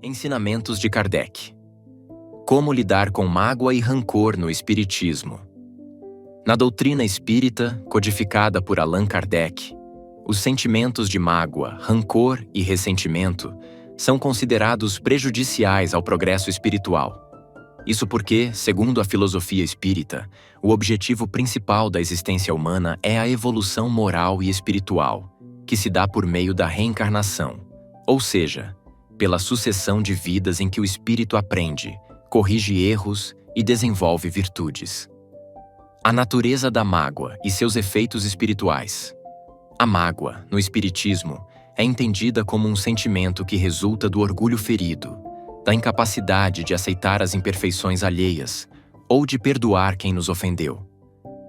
Ensinamentos de Kardec. Como lidar com mágoa e rancor no Espiritismo. Na doutrina espírita, codificada por Allan Kardec, os sentimentos de mágoa, rancor e ressentimento são considerados prejudiciais ao progresso espiritual. Isso porque, segundo a filosofia espírita, o objetivo principal da existência humana é a evolução moral e espiritual, que se dá por meio da reencarnação, ou seja, pela sucessão de vidas em que o espírito aprende, corrige erros e desenvolve virtudes. A natureza da mágoa e seus efeitos espirituais. A mágoa, no Espiritismo, é entendida como um sentimento que resulta do orgulho ferido, da incapacidade de aceitar as imperfeições alheias ou de perdoar quem nos ofendeu.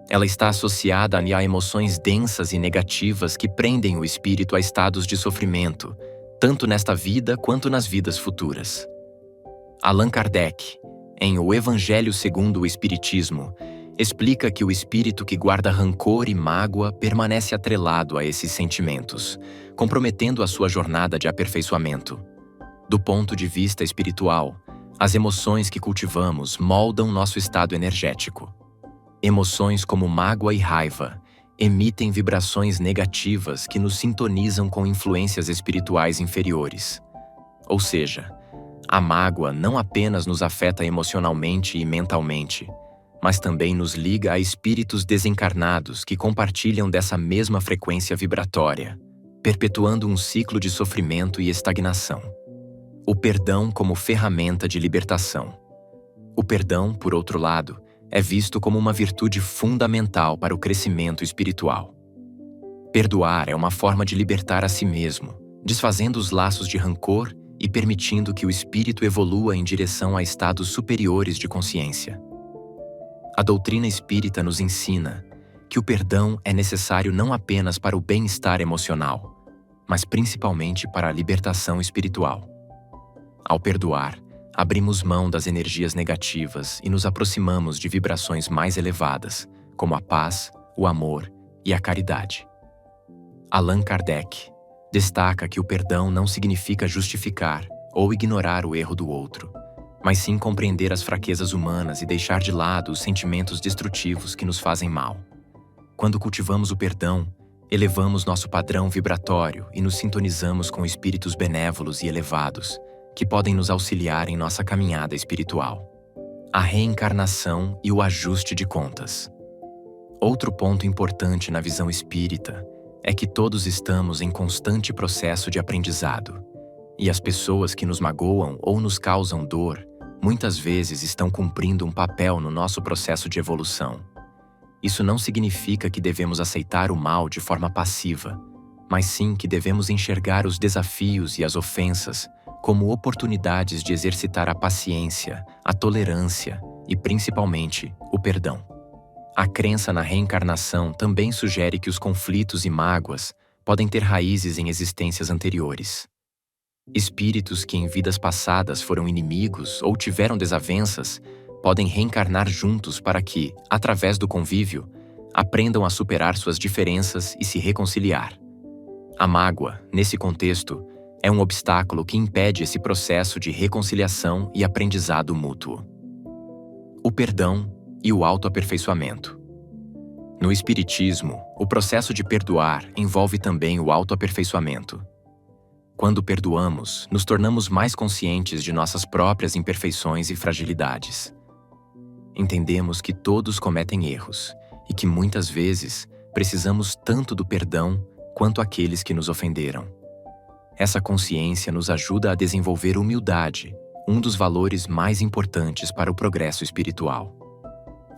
Ela está associada a emoções densas e negativas que prendem o espírito a estados de sofrimento, tanto nesta vida quanto nas vidas futuras. Allan Kardec, em O Evangelho segundo o Espiritismo, explica que o espírito que guarda rancor e mágoa permanece atrelado a esses sentimentos, comprometendo a sua jornada de aperfeiçoamento. Do ponto de vista espiritual, as emoções que cultivamos moldam nosso estado energético. Emoções como mágoa e raiva emitem vibrações negativas que nos sintonizam com influências espirituais inferiores. Ou seja, a mágoa não apenas nos afeta emocionalmente e mentalmente, mas também nos liga a espíritos desencarnados que compartilham dessa mesma frequência vibratória, perpetuando um ciclo de sofrimento e estagnação. O perdão como ferramenta de libertação. O perdão, por outro lado, é visto como uma virtude fundamental para o crescimento espiritual. Perdoar é uma forma de libertar a si mesmo, desfazendo os laços de rancor e permitindo que o espírito evolua em direção a estados superiores de consciência. A doutrina espírita nos ensina que o perdão é necessário não apenas para o bem-estar emocional, mas principalmente para a libertação espiritual. Ao perdoar, abrimos mão das energias negativas e nos aproximamos de vibrações mais elevadas, como a paz, o amor e a caridade. Allan Kardec destaca que o perdão não significa justificar ou ignorar o erro do outro, mas sim compreender as fraquezas humanas e deixar de lado os sentimentos destrutivos que nos fazem mal. Quando cultivamos o perdão, elevamos nosso padrão vibratório e nos sintonizamos com espíritos benévolos e elevados, que podem nos auxiliar em nossa caminhada espiritual. A reencarnação e o ajuste de contas. Outro ponto importante na visão espírita é que todos estamos em constante processo de aprendizado, e as pessoas que nos magoam ou nos causam dor muitas vezes estão cumprindo um papel no nosso processo de evolução. Isso não significa que devemos aceitar o mal de forma passiva, mas sim que devemos enxergar os desafios e as ofensas como oportunidades de exercitar a paciência, a tolerância e, principalmente, o perdão. A crença na reencarnação também sugere que os conflitos e mágoas podem ter raízes em existências anteriores. Espíritos que em vidas passadas foram inimigos ou tiveram desavenças podem reencarnar juntos para que, através do convívio, aprendam a superar suas diferenças e se reconciliar. A mágoa, nesse contexto, é um obstáculo que impede esse processo de reconciliação e aprendizado mútuo. O perdão e o autoaperfeiçoamento. No Espiritismo, o processo de perdoar envolve também o autoaperfeiçoamento. Quando perdoamos, nos tornamos mais conscientes de nossas próprias imperfeições e fragilidades. Entendemos que todos cometem erros e que muitas vezes precisamos tanto do perdão quanto aqueles que nos ofenderam. Essa consciência nos ajuda a desenvolver humildade, um dos valores mais importantes para o progresso espiritual.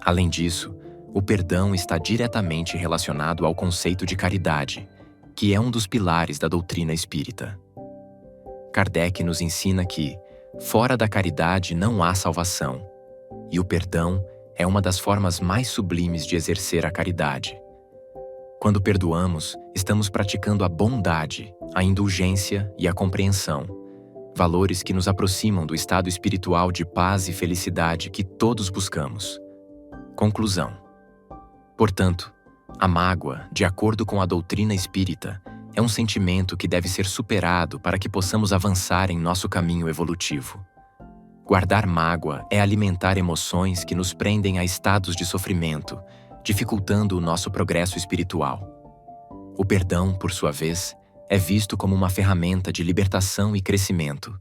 Além disso, o perdão está diretamente relacionado ao conceito de caridade, que é um dos pilares da doutrina espírita. Kardec nos ensina que, fora da caridade não há salvação, e o perdão é uma das formas mais sublimes de exercer a caridade. Quando perdoamos, estamos praticando a bondade, a indulgência e a compreensão, valores que nos aproximam do estado espiritual de paz e felicidade que todos buscamos. Conclusão. Portanto, a mágoa, de acordo com a doutrina espírita, é um sentimento que deve ser superado para que possamos avançar em nosso caminho evolutivo. Guardar mágoa é alimentar emoções que nos prendem a estados de sofrimento, dificultando o nosso progresso espiritual. O perdão, por sua vez, é visto como uma ferramenta de libertação e crescimento,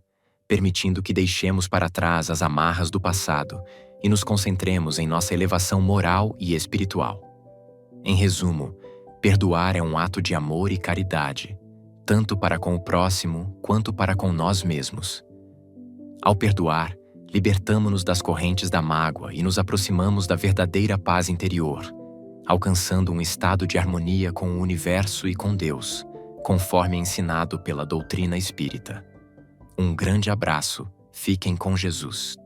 permitindo que deixemos para trás as amarras do passado e nos concentremos em nossa elevação moral e espiritual. Em resumo, perdoar é um ato de amor e caridade, tanto para com o próximo quanto para com nós mesmos. Ao perdoar, libertamo-nos das correntes da mágoa e nos aproximamos da verdadeira paz interior, alcançando um estado de harmonia com o universo e com Deus, conforme ensinado pela doutrina espírita. Um grande abraço, fiquem com Jesus.